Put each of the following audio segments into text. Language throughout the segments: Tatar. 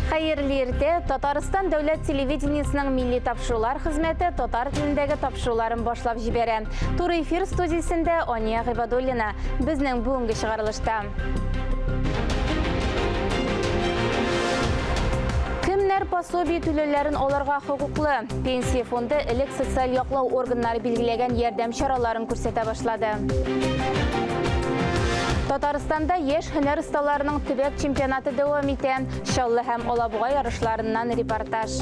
Хайырлы ерте Татарстан дәүләт телевидениесінің милли тапшырулар хезмәте татар телендәге тапшыруларын башлап җибәрә. Туры эфир студиясендә Ания Гыйбадуллина безнең бүгенге чыгарылышта. Кемнәр пособие түләүләрен алырга хокуклы? Пенсия фонды элек социаль яклау органнары билгеләгән ярдәм чараларын күрсәтә башлады. Татарстанда яшь һөнәр осталарының төбәк чемпионаты дәвам итә. Чаллы һәм Алабуга ярышларыннан репортаж.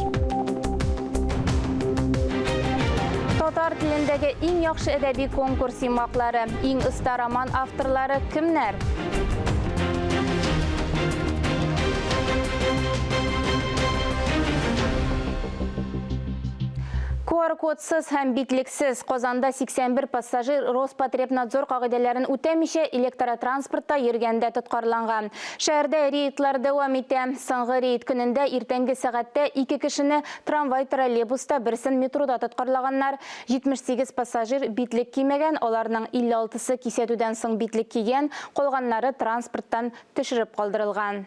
Татар телендәге иң яхшы әдәби конкурс йомгаклары, иң оста роман авторлары кемнәр? QR-кодсыз һәм битлексез Казанда 81 пассажир Роспотребнадзор кагыйдәләрен үтәмичә электротранспортта йөргәндә тоткарланган. Шәһәрдә рейдлар дәвам итә. Соңгы рейд көнендә иртәнге сәгатьтә 2 кешене трамвай-троллейбуста, берсен метрода тоткарлаганнар. 78 пассажир битлек кимәгән, аларның 56-сы кисәтүдән соң битлек кигән, калганнары транспорттан төшереп калдырылган.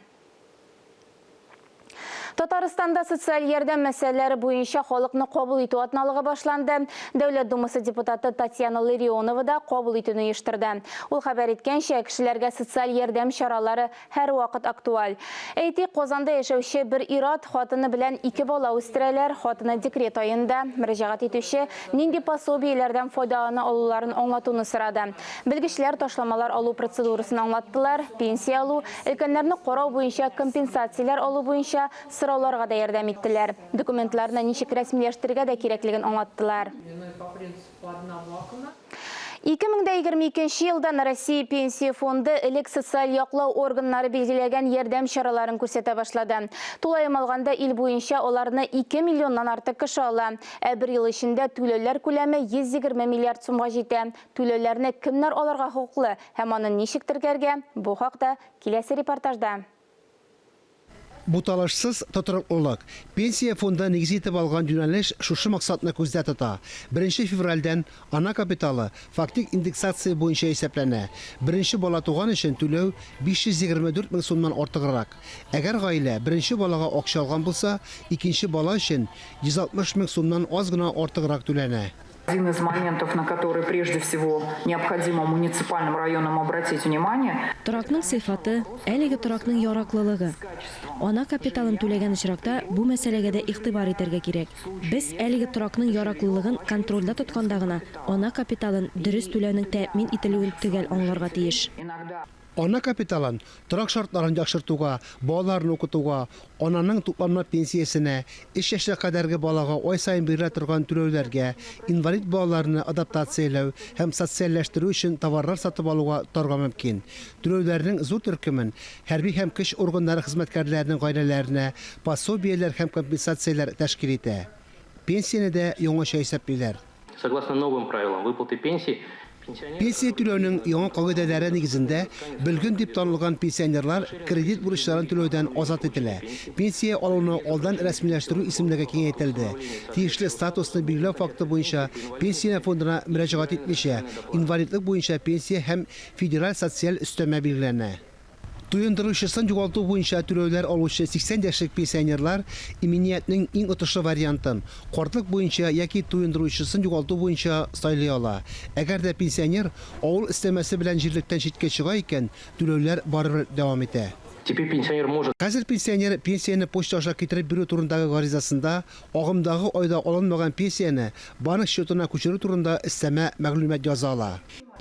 Татарстанда социаль ярдәм мәсьәләләре буенча халыкны кабул итү атналыгы башланды. Дәүләт думасы депутаты Татьяна Ларионова да кабул итүне оештырды. Ул хәбәр иткәнчә, кешеләргә социаль ярдәм чаралары һәр вакыт актуаль. Әйтик, Казанда яшәүче бер ир-ат хатыны белән 2 бала үстерәләр. Хатыны декрет айында мөрәҗәгать итүче нинди пособиеләрдән файдалана алуларын аңлатуны сорады. Белгечләр ташламалар алу процедурасын аңлаттылар. Пенсия алу, өлкәннәрне карау буенча компенсацияләр алу буенча сорауларга да ярдәм иттеләр. Документларны ничек рәсмиләштерергә дә кирәклеген аңлаттылар. 2022 елдан Россия пенсия фонды элек социаль яклау органнары билгеләгән ярдәм чараларын күрсәтә башлады. Тулаем алганда ил буенча аларны 2 миллионнан артык кеше ала. Бер ел эчендә түләүләр күләме 120 миллиард сумга җитә. Түләүләрне кемнәр алырга хокуклы һәм аны ничек тергәргә? Бу хакта киләсе репортажда. Буталышсыз тотрыклылык. Пенсия фонды нигез итеп алган юнәлеш шушы максатны күздә тота. 1 февральдән ана капиталы фактик индексация буенча исәпләнә. Беренче бала туган өчен түләү 524 мең сумнан артыграк. Әгәр гаилә беренче балага акча алган булса, икенче бала өчен 160 мең сумнан аз гына артыграк түләнә. Один из моментов, на который прежде всего необходимо муниципальным районам обратить внимание. Торакның сыйфаты, әлеге торакның яраклылыгы. Ана капиталын түләгән очракта бу мәсьәләгә дә игътибар итәргә кирәк. Без әлеге торакның яраклылыгын контрольдә тотканда гына ана капиталын дөрес түләүнең тәэмин ителүен төгәл аңларга тиеш. Ана капиталын торак шартларын яхшыртуга, балаларны укытуга, ананың тупланма пенсиясенә, 3 яшькә кадәрге балага ай сайын бирелә торган түләүләргә, инвалид балаларны адаптацияләү һәм социальләштерү өчен товарлар сатып алуга торга мөмкин. Түләүләрнең зур төркемен хәрби һәм көч органнары хезмәткәрләренең гаиләләренә пособиеләр һәм компенсацияләр тәшкил итә. Пенсияне дә яңача исәплиләр. Согласно новым правилам выплаты пенсии, Пенсия түләүнең яңа кагыйдәләре нигезендә белгән дип танылган пенсионерлар кредит бурычларын түләүдән азат ителә. Пенсия алуны алдан рәсмиләштерү исемлеге киңәйтелде. Тиешле статусны билгеләү факты буенча пенсия фондына мөрәҗәгать итмичә, инвалидлык буенча пенсия һәм федераль социаль өстәмә билгеләнә. Туендыручысын югалту буенча түләүләр алучы 80 яшьлек пенсионерлар иминиятлек иң отышлы вариантын картлык буенча яки туендыручысын югалту буенча сайлый ала. Әгәр дә пенсионер авыл истәмәсе белән җирлектән читкә чыга икән, түләүләр барыбер дәвам итә. теперь пенсионер может... Хәзер пенсионер пенсияне почта аша китереп бирү турындагы гаризасында агымдагы айда алынмаган пенсияне банк счетына күчерү турында истәмә мәгълүмат яза ала.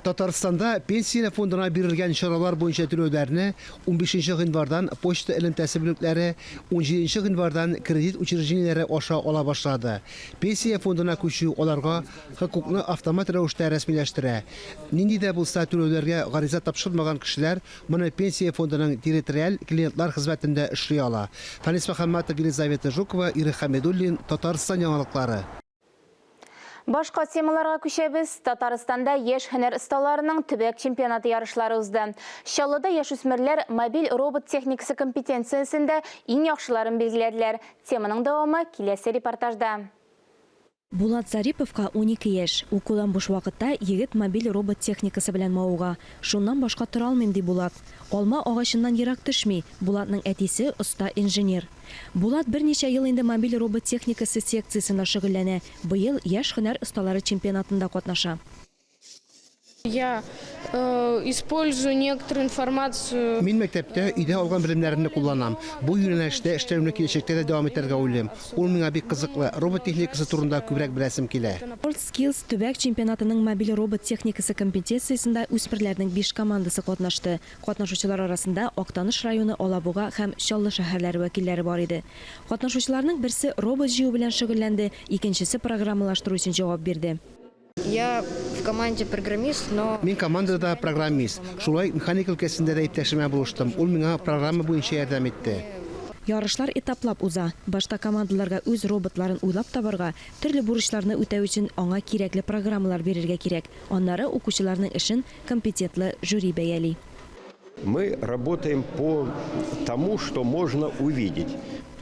Татарстанда пенсия фондына бирелгән чаралар буенча түләүләрне 15 гыйнвардан почта элемтәсе бүлекләре, 17 гыйнвардан кредит учреждениеләре аша ала башлады. Пенсия фондына күчү аларга хокукны автомат рәвештә рәсмиләштерә. Нинди дә булса түләүләргә гариза тапшырмаган кешеләр моны пенсия фондының территориаль клиентлар хезмәтендә эшли ала. Фанис Мөхәммәтов, Елизавета Жукова, Ира Хәмидуллин, Татарстан яңалыклары. Башка темаларга күчәбез. Татарстанда яшь һөнәр осталарының төбәк чемпионаты ярышлары узды. Чаллыда яшүсмерләр мобиль робот техникасы компетенциясендә иң яхшыларын билгеләделәр. Теманың дәвамы киләсе репортажда. Булат Зариповка 12 яшь. Укудан буш вакытта егет мобиль робот техникасы белән мавыга. Шуннан башка тора алмыйм ди Булат. Алма агачыннан ерак төшми. Булатның әтисе оста инженер. Булат берничә ел инде мобиль робот техникасы секциясендә шөгыльләнә. Быел яшь һөнәр осталары чемпионатында катнаша. Я использую некоторую информацию. Мин мәктәптә өйдә алган белемнәрне кулланам. Бу юнәлештә эшләүне киләчәктә дә дәвам итәргә уйлыйм. Ул миңа бик кызыклы. Робот техникасы турында күбрәк беләсем килә. WorldSkills төбәк чемпионатының мобиль робот техникасы компетенциясендә үсмерләрнең 5 командасы катнашты. Катнашучылар арасында Актаныш районы, Алабуга һәм Чаллы шәһәрләре вәкилләре бар иде. Катнашучыларның берсе робот җыю белән шөгыльләнде, икенчесе программалаштыру өчен җавап бирде. Я в команде программист, но Мин командада программист. Шулай механик өлкәсендә дә иптәшемә булыштым. Ул миңа программа буенча ярдәм итте. Ярышлар этаплап уза. Башта командаларга үз роботларын уйлап табарга, төрле бурычларны үтәү өчен аңа кирәкле программалар бирергә кирәк. Аннары укучыларның эшен компетентлы жюри бәяли. Мы работаем по тому, что можно увидеть.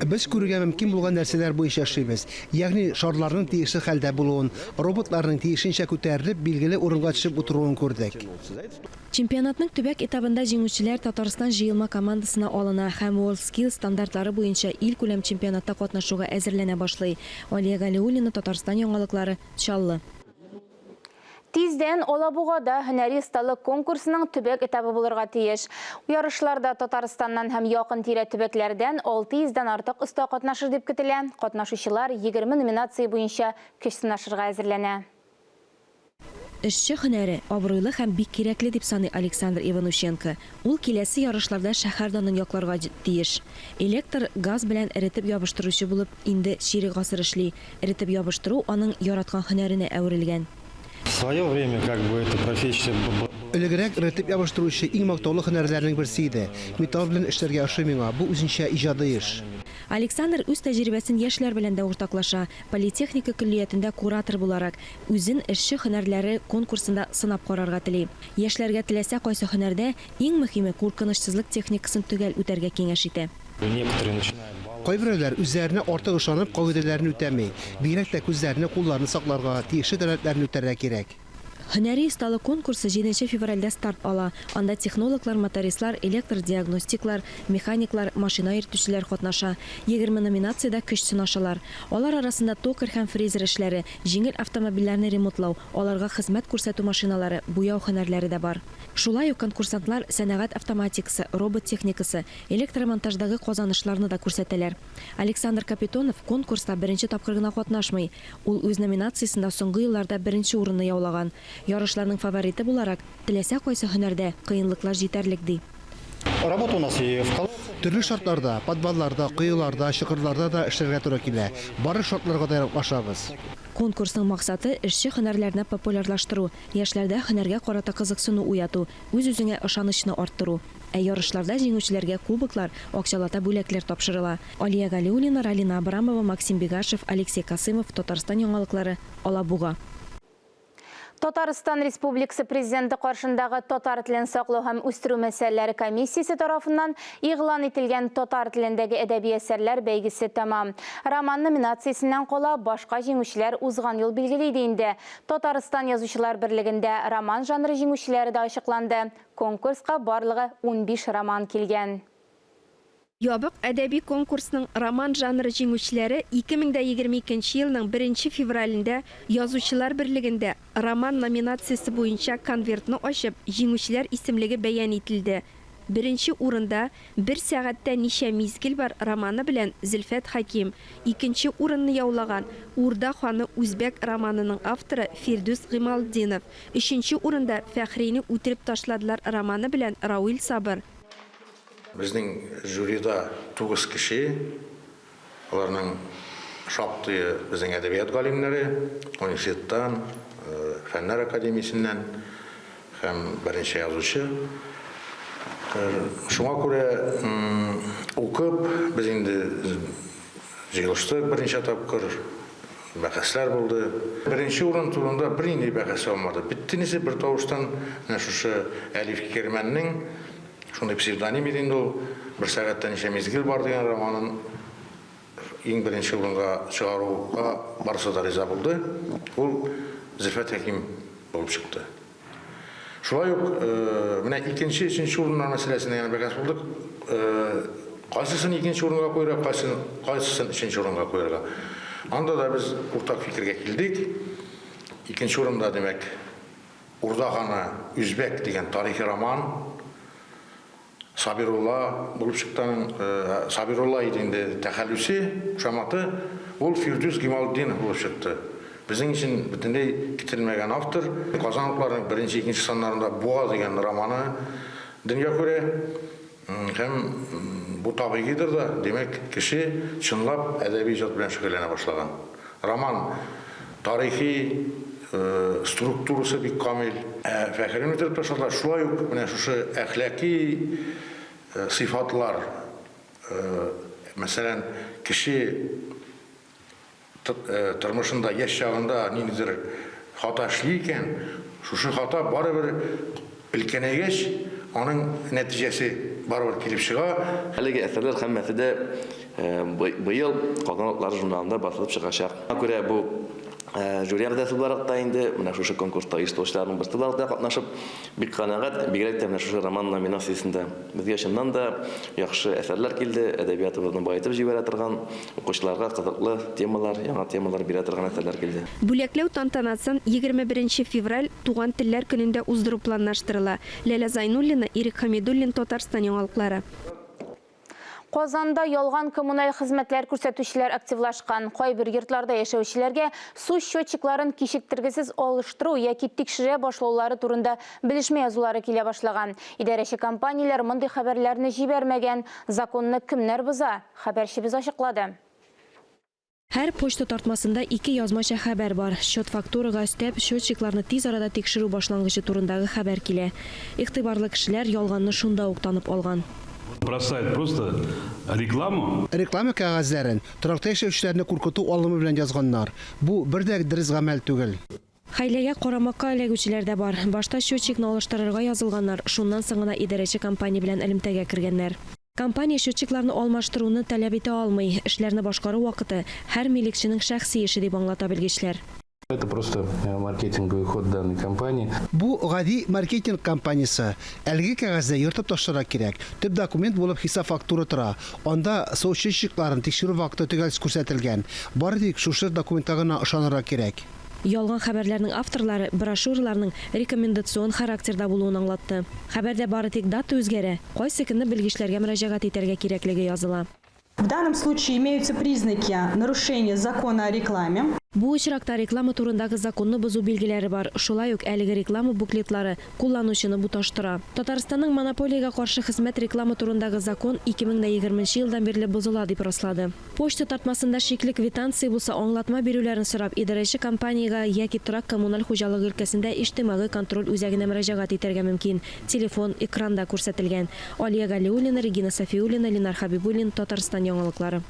Без күрергә мөмкин булган нәрсәләр буенча эшлибез. Ягъни шарларның тиешле хәлдә булуын, роботларның тиешенчә күтәрелеп, билгеле урынга төшеп утыруын күрдек. Чемпионатның төбәк этабында җиңүчеләр Татарстан җыелма командасына алына һәм WorldSkills стандартлары буенча ил күләм чемпионатта катнашуга әзерләнә башлый. Алия Галиуллина, Татарстан яңалыклары, Чаллы. Тиздән Алабугада һөнәри осталык конкурсының төбәк этабы булырга тиеш. Ярышларда Татарстаннан һәм якын тирә төбәкләрдән 600-дән артык оста катнашыр дип көтелә. Катнашучылар 20 номинация буенча көч сынашырга әзерләнә. Эшче һөнәре абруйлы һәм бик кирәкле дип саный Александр Иванущенко. Ул киләсе ярышларда шәһәр данын якларга тиеш. Электр газ белән эретеп ябыштыручы булып инде ширек гасыр эшли. Эретеп ябыштыру аның яраткан һөнәренә әверелгән. В свое время эта профессия была. Элегрәк рәтип ябыштыручы иң мактаулы һөнәрләрнең берсе иде. Металл белән эшләргә ошый миңа. Бу үзенчә иҗади эш. Александр үз тәҗрибәсен яшьләр белән дә уртаклаша. Политехника көллиятендә куратор буларак үзен эшче һөнәрләре конкурсында сынап карарга тели. Яшьләргә теләсә кайсы һөнәрдә иң мөһиме куркынычсызлык техникасын төгәл үтәргә киңәш итә. Некоторые начинают Кайберләр үзләренә артык ышанып кагыйдәләрне үтәми. Бигрәк тә күзләрне, кулларны сакларга, тиешле таләпләрне үтәргә кирәк. Һөнәри осталык конкурсы 7 февральдә старт ала. Анда технологлар, мотористлар, электродиагностиклар, механиклар, машина йөртүчеләр катнаша. 20 номинациядә көч сынашалар. Алар арасында токарь һәм фрезер эшләре, җиңел автомобильләрне ремонтлау, аларга хезмәт күрсәтү машиналары, буяу һөнәрләре дә бар. Шулай ук конкурсантлар сәнәгать автоматикасы, робот техникасы, электромонтаждагы казанышларны да күрсәтәләр. Александр Капитонов конкурста беренче тапкыр гына катнашмый. Ул үз номинациясендә соңгы елларда беренче урынны яулаган. Ярышларның фавориты буларак теләсә кайсы һөнәрдә кыенлыклар җитәрлек ди. Работа у нас и в колодце. Төрле шартларда, подвалларда, кыюларда, чокырларда да эшләргә туры килә. Бары шартларга да яраклашабыз. Конкурсның максаты эшче һөнәрләрне популярлаштыру, яшьләрдә һөнәргә карата кызыксыну уяту, үз-үзеңә ышанычны арттыру. Ә ярышларда җиңүчеләргә кубоклар, акчалата бүләкләр тапшырыла. Алия Галиуллина, Ралина Абрамова, Максим Бегашев, Алексей Касымов, Татарстан яңалыклары, Алабуга. Татарстан Республикасы президенты каршындагы татар телен саклау һәм үстерү мәсьәләләре комиссиясе тарафыннан игълан ителгән татар телендәге әдәби әсәрләр бәйгесе тәмам. Роман номинациясеннән кала башка җиңүчеләр узган ел билгеле иде инде. Татарстан язучылар берлегендә роман жанры җиңүчеләре дә ачыкланды. Конкурска барлыгы 15 роман килгән. Ябык әдәби конкурсның роман жанры җиңүчеләре 2022 елның 1 февралендә язучылар берлегендә роман номинациясе буенча конвертны ачып, җиңүчеләр исемлеге бәян ителде. Беренче урында «Бер сәгатьтә ничә мизгел бар» романы белән Зөлфәт Хаким, икенче урынны яулаган «Урда ханы үзбәк» романының авторы Фирдус Гыймалдинов, өченче урында «Фәхрине үтереп ташладылар» романы белән Рауил Сабыр. Безнең жюрида 9 кеше, аларның шактые безнең әдәбият галимнәре, университеттан, Фәннәр академиясеннән һәм беренче язучы. Шуңа күрә укып, без инде җыелыштык беренче тапкыр, бәхәсләр булды. Беренче урын турында бернинди бәхәс алмады. Биттинесе бер тавыштан шушы Әлиф Кермәннең шундай псевдоним иде инде ул, «Бер сәгатьтә ничә мизгел бар» дигән романын ең бірінші орынға шығаруға барысы да риза болды. Ол Зульфат Хаким болып шықты. Шулай ук мына екінші, үшінші орындар мәселесіне яна бәкәс болдық. Қайсысын екінші орынға қойырға, қайсысын үшінші орынға қойырға. Анда да біз ортақ фикірге келдік. Екінші орында демек Урдағаны Үзбек деген тарихи роман, Сабирулла болып шықтан, Сабирулла едінде тәхәлүсі, шаматы, ол Фирдус Гималдин болып шықты. Біздің үшін бүтіндей кетілмеген автор, Қазанлықтардың бірінші, екінші сандарында Буға деген романы дүнге көре, һәм бұл табиғидір да, демек кіші шынлап әдәби жат білен шүгілене башлаган. Роман тарихи структурасы бик камил. Фәхрин үтіріп ташалар, шулай ук менә шушы әхләки сыйфатлар, мәсәлән, кеше тормышында, яшь чагында ниндидер хата эшли икән, шушы хата барыбер өлкәнәйгәч, аның нәтиҗәсе барыбер килеп чыга. Әлеге әсәрләр һәммәсе дә быел Казан журналында басылып чыгачак. Күрә бу жюри әгъзасы буларак та инде менә шушы конкурста оештыручыларның берсе буларак та катнашып, бик канәгать, бигрәк тә менә шушы роман номинациясендә безгә чыннан да яхшы әсәрләр килде, әдәбиятыбызны баетып җибәрә торган, укучыларга кызыклы темалар, яңа темалар бирә торган әсәрләр килде. Бүләкләү тантанасын 21 февраль Туган телләр көнендә уздыру планлаштырыла. Ләлә Зайнуллина, Ирек Хамидуллин, Татарстан яңалыклары. Казанда ялган коммуналь хезмәтләр күрсәтүчеләр активлашкан. Кайбер йортларда яшәүчеләргә су счетчикларын кичектергесез алыштыру яки тикшерә башлаулары турында белешмә язулары килә башлаган. Идарәче компанияләр мондый хәбәрләрне җибәрмәгән. Законны кемнәр боза? Хәбәрчебез ачыклады. Һәр почта тартмасында 2 язмача хәбәр бар. Счет фактурага өстәп, счетчикларны тиз арада тикшерү башлангычы турындагы хәбәр килә. Игътибарлы кешеләр ялганны шунда ук танып алган. Бросает просто рекламу. Реклама кәгазьләрен торакта яшәүчеләрне куркыту алымы белән язганнар. Бу бердәк дөрес гамәл түгел. Хәйләгә карамакка эләгүчеләр дә бар. Башта счетчикны алыштырырга язылганнар, шуннан соң гына идарәче компания белән элемтәгә кергәннәр. Компания счетчикларны алмаштыруны таләп итә алмый, эшләрне башкару вакыты һәр милекченең шәхси эше дип аңлата белгечләр. Это просто маркетинговый ход данной компании. Бу гади маркетинг компаниясе. Әлеге кәгазьдә йөртеп ташларга кирәк. Төп документ булып хисап фактура тора. Анда су счетчикларын тикшерү вакыты төгәл күрсәтелгән. Бары тик шушы документка гына ышанырга кирәк. Ялган хәбәрләрнең авторлары брошюраларның рекомендацион характерда булуын аңлатты. Хәбәрдә бары тик дата үзгәрә, кайсы көнне белгечләргә мөрәҗәгать итәргә кирәклеге языла. В данном случае имеются признаки нарушения закона о рекламе. Бу очракта реклама турындагы законны бозу билгеләре бар. Шулай ук әлеге реклама буклетлары кулланучыны буташтыра. Татарстанның монополиягә каршы хезмәт реклама турындагы закон 2020 елдан бирле бозыла дип раслады. Почта тартмасында шикле квитанция булса аңлатма бирүләрен сорап, идарәче компанияга яки торак коммуналь хуҗалыгы өлкәсендә иҗтимагый контроль үзәгенә мөрәҗәгать итәргә мөмкин. Телефон экранда күрсәтелгән. Алия Галиуллина, Регина Софиуллина, Ленар Хабибуллин, Татарстан яңалыклары.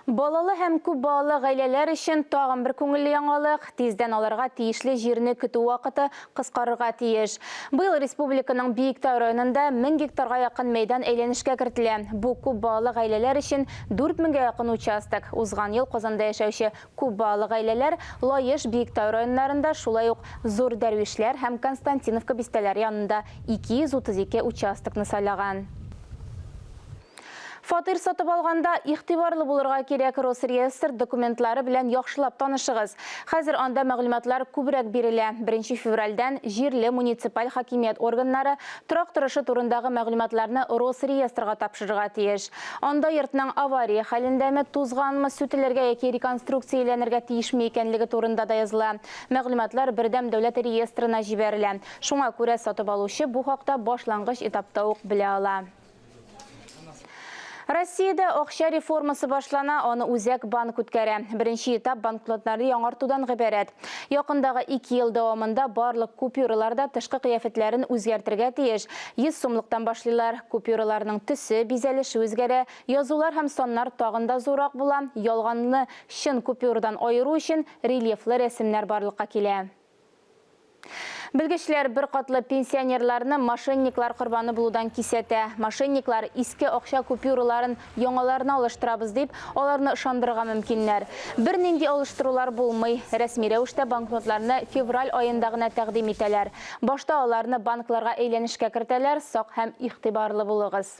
Балалы һәм күп балалы гаиләләр өчен тагын бер күңелле яңалык. Тиздән аларга тиешле җирне көтү вакыты кыскарырга тиеш. Быел республиканың Биектау районында 1000 гектарга якын мәйдан әйләнешкә кертелә. Бу күп балалы гаиләләр өчен 4000-гә якын участок. Узган ел Казанда яшәүче күп балалы гаиләләр Лаеш, Биектау районнарында, шулай ук Зур Дәрвишләр һәм Константиновка бистәләре янында 232 участокны сайлаган. Фатир сатып алганда игътибарлы булырга кирәк. Росреестр документлары белән яхшылап танышыгыз. Хәзер анда мәгълүматлар күбрәк бирелә. 1 февральдән җирле муниципаль хакимият органнары торак торышы турындагы мәгълүматларны Росреестрга тапшырырга тиеш. Анда йортның авария хәлендәме, тузганмы, сүтелергә яки реконструкцияләнергә тиешме икәнлеге турында да языла. Мәгълүматлар бердәм дәүләт реестрына җибәрелә. Шуңа күрә сатып алучы бу хакта башлангыч этапта ук белә ала. Россиядә акча реформасы башлана, аны Үзәк банк үткәрә. Беренче этап банкнотларны яңартудан гыйбарәт. Якындагы 2 ел дәвамында барлык купюраларда тышкы кыяфәтләрен үзгәртергә тиеш. 100 сумлыктан башлыйлар. Купюраларның төсе, бизәлеше үзгәрә, язулар һәм саннар тагын да зурак була. Ялганны чын купюрадан айыру өчен рельефлы рәсемнәр барлыкка килә. Белгечләр бер катлы пенсионерларны мошенниклар корбаны булудан кисәтә. Мошенниклар иске акча купюраларын яңаларына алыштырабыз дип, аларны ышандырырга мөмкиннәр. Бер нинди алыштырулар булмый. Рәсми рәвештә банкнотларны февраль аенда гына тәкъдим итәләр. Башта аларны банкларга әйләнешкә кертәләр, сак һәм игътибарлы булыгыз.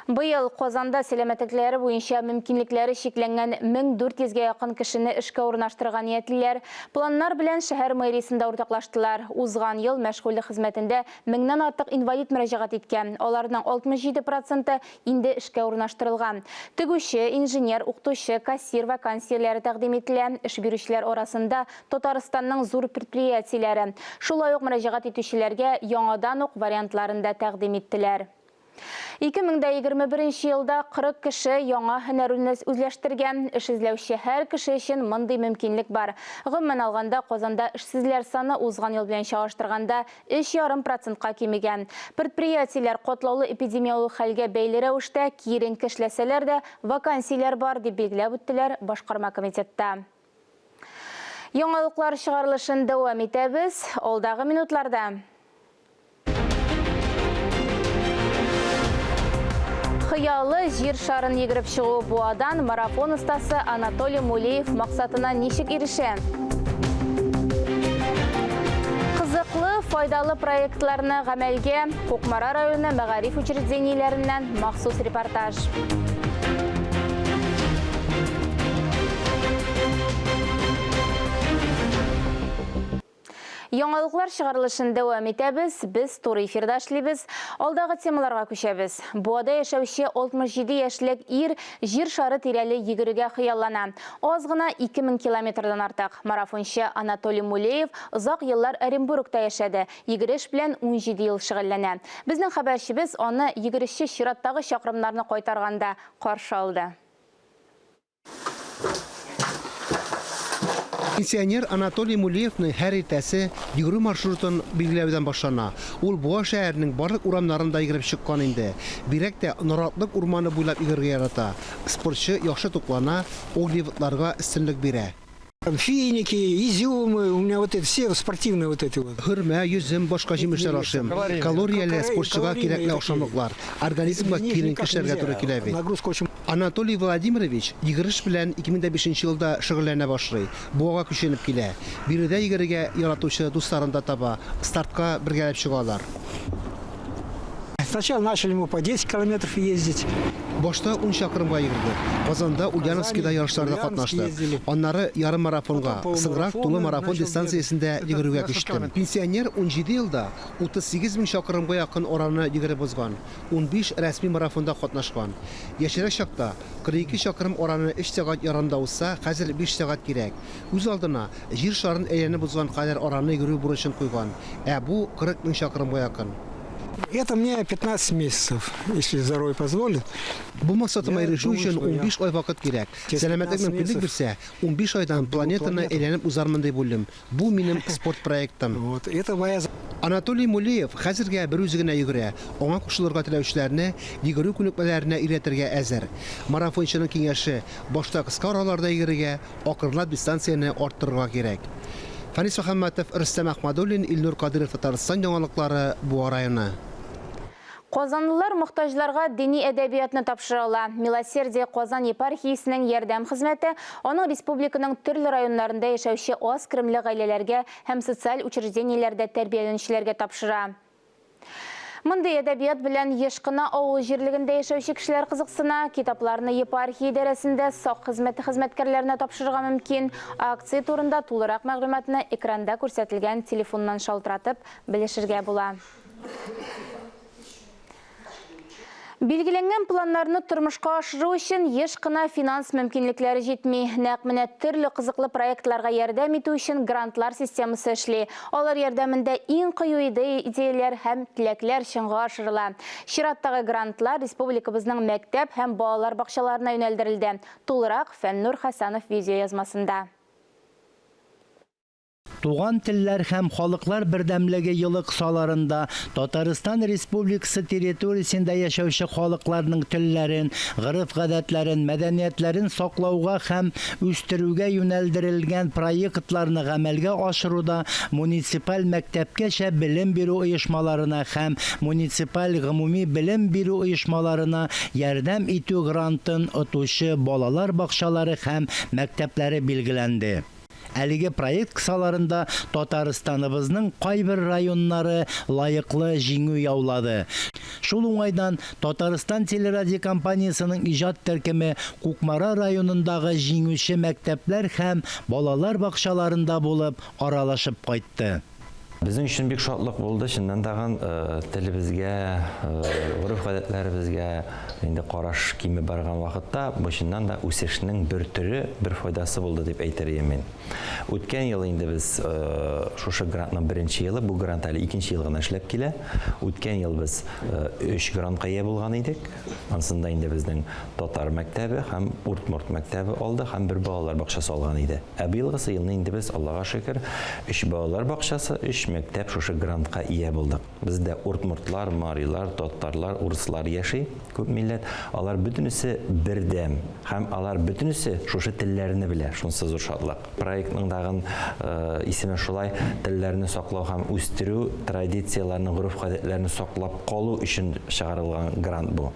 Быел Казанда сәламәтлекләре буенча мөмкинлекләре шикләнгән 1400-гә якын кешене эшкә урнаштырган ниятлеләр планнар белән шәһәр мэриясендә уртаклаштылар. Узган ел мәшгульлек хезмәтендә 1000-нән артык инвалид мөрәҗәгать иткән. Аларның 67% инде эшкә урнаштырылган. Тегүче, инженер, укытучы, кассир вакансияләре тәкъдим ителә. Эш бирүчеләр арасында Татарстанның зур предприятиеләре. Шулай ук мөрәҗәгать итүчеләргә яңадан ук вариантларын да тәкъдим иттеләр. 2021 елда 40 кеше яңа һөнәрен үзләштергән. Эш эзләүче һәр кеше өчен мондый мөмкинлек бар. Гомумән алганда Казанда эшсезләр саны узган ел белән чагыштырганда 3,5%-ка кимегән. Предприятиеләр катлаулы эпидемиологик хәлгә бәйле рәвештә киеренке эшләсәләр дә вакансияләр бар дип билгеләп үттеләр башкарма комитетта. Яңалыклар чыгарылышын дәвам итәбез алдагы минутларда. Хыялы җир шарын йөгереп чыгу буадан марафон остасы Анатолий Мулеев максатына ничек ирешә? Кызыклы, файдалы проектларны гамәлгә Кукмара районы мәгариф учреждениеләреннән махсус репортаж. Яңалыклар чыгарылышын дәвам итәбез, без туры эфирда эшлибез. Алдагы темаларга күчәбез. Буада яшәүче 67 яшьлек ир җир шары тирәле йөгерергә хыяллана. Аз гына 2000 километрдан артык. Марафончы Анатолий Мулеев озак еллар Оренбургта яшәде. Йөгереш белән 17 ел шөгыльләнә. Безнең хәбәрчебез аны йөгерешче чираттагы чакрымнарны кайтарганда каршы алды. Пенсионер Анатолий Мулеевның һәр иртәсе йөгерү маршрутын билгеләүдән башлана. Ул Буа шәһәренең барлык урамнарында йөгереп чыккан инде. Бирәк тә Норатлык урманы буйлап йөгергә ярата. Спортчы яхшы туклана, углеводларга өстенлек бирә. Финики, изюмы, у меня вот это все спортивные вот эти вот. Хөрмә, йөзем, башка җимешләр ашыйм. Калорияле спортчыга кирәкле ашамлыклар. Организмга киеренке эшләргә туры килә бит. Нагрузка очень. Анатолий Владимирович йөгереш белән 2005 елда шөгыльләнә башлый. Буага күченеп килә. Биредә йөгерергә яратучы дусларын да таба. Стартка бергәләп чыгалар. Сначала начали мы по 10 километров ездить. Башта 10 чакрымга йөгердек. Казанда Ульяновскида ярышларда катнаштык. Аннары ярым марафонга, соңрак тулы марафон дистанциясендә йөгерүгә күчтем. Пенсионер 17 елда 38 000 чакрымга якын араны йөгереп узган. 15 рәсми марафонда катнашкан. Яшәрәк чакта 42 чакрым араны 3 сәгать ярымда узса, хәзер 5 сәгать кирәк. Үз алдына җир шарын әйләнеп узган кадәр араны йөгерү бурычын куйган. Бу 40 000 чакрымга якын. Это мне 15 месяцев, если здоровье позволит. Бу максатыма ирешү өчен 15 ай вакыт кирәк. Сәламәтлек мөмкинлек бирсә, 15 айдан планетаны әйләнеп узармын дип уйлыйм. Бу минем спорт проектым. Вот, это моя... Анатолий Мулеев хәзергә бер үзе генә йөгерә. Аңа кушылырга теләүчеләрне йөгерү күнекмәләренә өйрәтергә әзер. Марафончының киңәше башта кыска араларда йөгерергә, акырлап дистанцияны арттырырга кирәк. Фанис Мөхәммәтов, Рөстәм Әхмәдуллин, Илнур Кадиров, Татарстан яңалыклары, Буа районы. Казанлылар мохтаҗларга дини әдәбиятны тапшырыла. Милосердие Казан епархиясенең ярдәм хезмәте аның республиканың төрле районнарында яшәүче аз керемле гаиләләргә һәм социаль учреждениеләрдә тәрбияләнүчеләргә тапшыра. Мондый әдәбият белән еш кына авыл җирлегендә яшәүче кешеләр кызыксына, китапларны епархия идарәсендә сак хезмәте хезмәткәрләренә тапшырырга мөмкин. Акция турында тулырак мәгълүматны экранда күрсәтелгән телефоннан шалтыратып белешергә була. Билгеләнгән планнарны тормышка ашыру өчен еш кына финанс мөмкинлекләре җитми. Нәкъ менә төрле кызыклы проектларга ярдәм итү өчен грантлар системасы эшли. Алар ярдәмендә иң кыю идеяләр һәм теләкләр чынга ашырыла. Чираттагы грантлар республикабызның мәктәп һәм балалар бакчаларына юнәлдерелде. Тулырак Фәннур Хәсәнов видео язмасында. Туган телләр һәм халыклар бердәмлеге елы кысаларында Татарстан Республикасы территориясендә яшәүче халыкларның телләрен, гырыф-гадәтләрен, мәдәниятләрен саклауга һәм үстерүгә юнәлдерелгән проектларны гамәлгә ашыруда муниципаль мәктәпкәчә белем бирү оешмаларына һәм муниципаль гомуми белем бирү оешмаларына ярдәм итү грантын отучы балалар бакчалары һәм мәктәпләре билгеләнде. Әлеге проект кысаларында Татарстаныбызның кайбер районнары лайыклы җиңү яулады. Шул уңайдан Татарстан телерадиокомпаниясының иҗат төркеме Кукмара районындагы җиңүче мәктәпләр һәм балалар бакчаларында булып аралашып кайтты. Безнең өчен бик шатлык булды. Шуннан тагын телебезгә, гырыф-гадәтләребезгә инде караш киме барган вакытта, бушыннан да үсешнең бер төре, бер файдасы булды дип әйтергә мин. Үткән ел инде без шушы грантның беренче елы, бу грант әле икенче ел гына эшләп килә. Үткән ел без 3 грантка ия булган идек. Ансында инде безнең татар мәктәбе һәм Уртморт мәктәбе алды һәм бер балалар бакчасы алган иде. Ә быелгысы елны инде без Аллага шөкер 3 балалар бакчасы, 3 мәктәп шушы грантка ия булдык. Бездә уртмортлар, марилар, татарлар, урыслар яши, күп милләт. Алар бөтенесе бердәм һәм алар бөтенесе шушы телләрне белә. Шунысы зур шатлык. Проектның дагын исеме шулай телләрне саклау һәм үстерү, традицияларны, гырыф-гадәтләрне саклап калу өчен чыгарылган грант бу.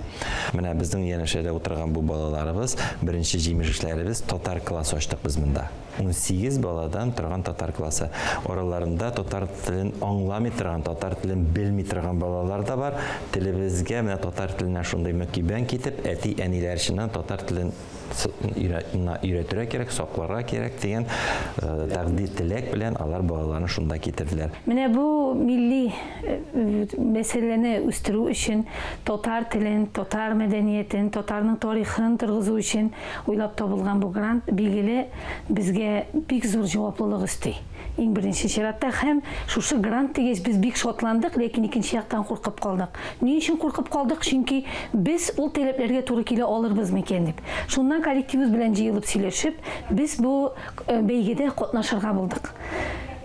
Менә безнең янәшәдә утырган бу балаларыбыз, беренче җимешләребез татар классы ачтык без монда. 18 баладан торган татар классы. Ораларында татар телен аңламый торган, татар телен белми торган балалар да бар. Телебезгә менә татар теленә шундый мөкибән китеп, әти-әниләр өчен татар телен өйрәтергә кирәк, сакларга кирәк дигән тәкъдим теләк белән алар балаларны шунда китерделәр. Менә бу милли мәсьәләне үстерү өчен, татар телен, татар мәдәниятен, татарның тарихын торгызу өчен уйлап табылган бу грант билгеле безгә бик зур җаваплылык өсти. Иң беренче чиратта һәм шушы грант дигәч без бик шатландык, ләкин икенче яктан куркып калдык. Ни өчен куркып калдык? Чөнки без ул таләпләргә туры килә алырбыз микән дип. Шуннан коллективыбыз белән җыелып сөйләшеп, без бу бәйгедә катнашырга булдык.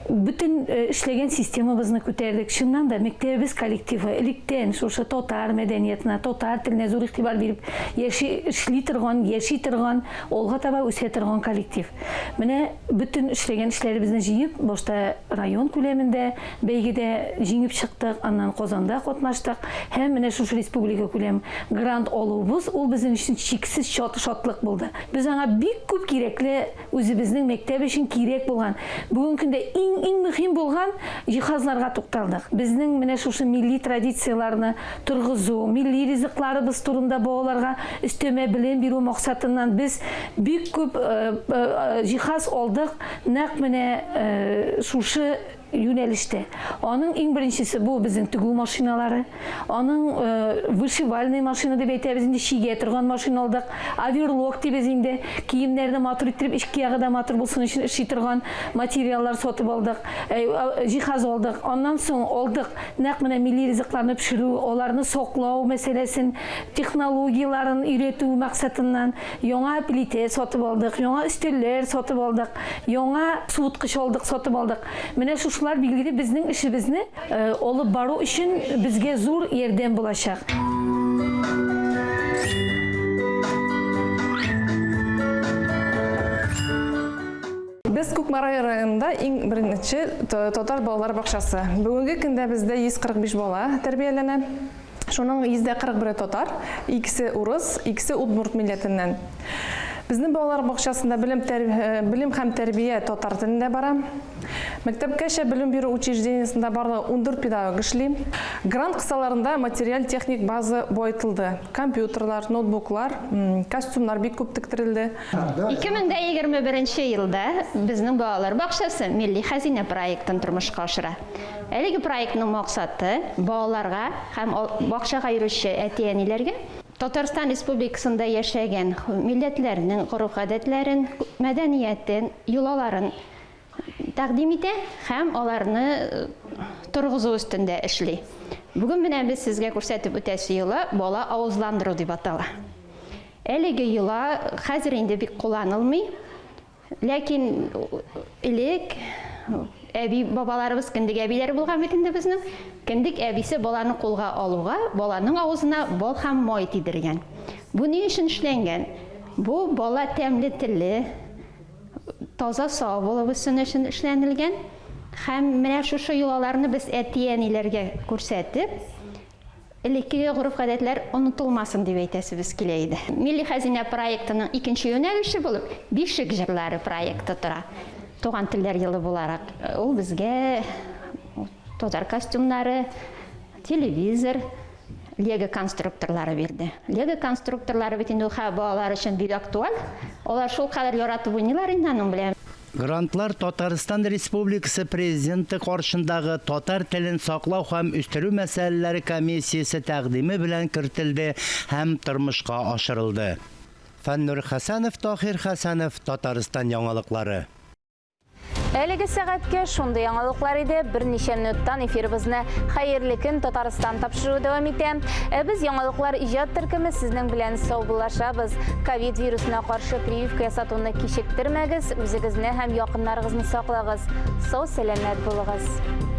Bütün эшләгән системабызны күтәрдек. Шуннан да мәктәбебез коллективы электән шушы татар мәдәниятенә, татар теленә зур игътибар биреп, эшли торган, алга таба үсә торган коллектив. Менә bütün эшләгән эшләребезне җыеп, башта район күләмендә бәйгедә җиңеп чыктык, аннан Казанда катнаштык. Һәм менә шушы республика күләм грант алуыбыз ул безнең өчен чиксез шатлык булды. Без аңа бик күп кирәкле, үзебезнең мәктәп өчен кирәк булган. Бүгенге көндә иң мөһим булган җиһазларга тукталдык. Безнең менә шушы милли традицияларны торгызу, милли ризыкларыбыз турында балаларга өстәмә белем бирү максатыннан без бик күп җиһаз алдык. Нәкъ менә шушы юнәлештә. Аның иң беренчесе бу безнең тегү машиналары, аның вышивальный машина дип әйтәбез, инде чигә торган машина алдык, оверлок дибез инде, киемнәрне матур иттереп, ички ягы да матур булсын өчен эшли торган материаллар сатып алдык, җиһаз алдык. Аннан соң алдык нәкъ менә милли ризыкларны пешерү, аларны саклау мәсьәләсен, технологияларын өйрәтү максатыннан яңа плитә сатып алдык, яңа өстәлләр сатып алдык, яңа суыткыч алдык, сатып алдык. Менә шулар билгеле безнең эшебезне алып бару өчен безгә зур ярдәм булачак. Без Кукмара районында иң беренче татар балалар бакчасы. Бүгенге көндә бездә 145 бала тәрбияләнә. Шуның 141 татар, икесе урыс, икесе удмурт милләтеннән. Безнең балалар бакчасында белем һәм тәрбия татар телендә бара. Мәктәпкәчә белем бирү учреждениесендә барлыгы 14 педагог эшли. Грант кысаларында материаль техник база баетылды. Компьютерлар, ноутбуклар, костюмнар бик күп тектерелде. 2021 елда безнең балалар бакчасы милли хәзинә проектын тормышка ашыра. Әлеге проектның максаты балаларга һәм бакчага йөрүче әти-әниләргә Татарстан Республикасында яшәгән милләтләрнең гореф-гадәтләрен, мәдәниятен, йолаларын тәкъдим итә һәм аларны торгызу өстендә эшли. Бүген менә без сезгә күрсәтеп үтәсе йола бала авызландыру дип атала. Әлеге йола хәзер инде бик кулланылмый, ләкин элек әби бабаларыбыз кіндік әбиләре булган бит инде безнең. Кіндік әбисе баланы кулга алуга, баланың авызына бал һәм май тидергән. Бу ни өчен эшләнгән? Бу бала тәмле телле, таза сау булып өчен эшләнелгән. Һәм менә шушы йолаларны без әти-әниләргә күрсәтеп, элекке гореф-гадәтләр онытылмасын дип әйтәсебез килә иде. Милли хәзинә проектының икенче юнәлеше булып Бишек җырлары проекты тора. Туган телләр елы буларак. Ул безгә татар костюмнары, телевизор, Лего конструкторлары бирде. Лего конструкторлары бит инде балалар өчен бик актуаль. Алар шул кадәр яратып уйныйлар инде аның белән. Грантлар Татарстан Республикасы президенты каршындагы татар телен саклау һәм үстерү мәсьәләләре комиссиясе тәкъдиме белән кертелде һәм тормышка ашырылды. Фәннур Хәсәнов, Тахир Хәсәнов, Татарстан яңалыклары. Әлеге сәгатькә шундый яңалыклар иде. Берничә минуттан эфирыбызны хәерле көн Татарстан тапшыру дәвам итә. Без яңалыклар иҗат төркеме сезнең белән сау булашабыз. Ковид вирусына каршы прививка ясатуны кичектермәгез, үзегезне һәм якыннарыгызны саклагыз. Сау сәламәт булыгыз.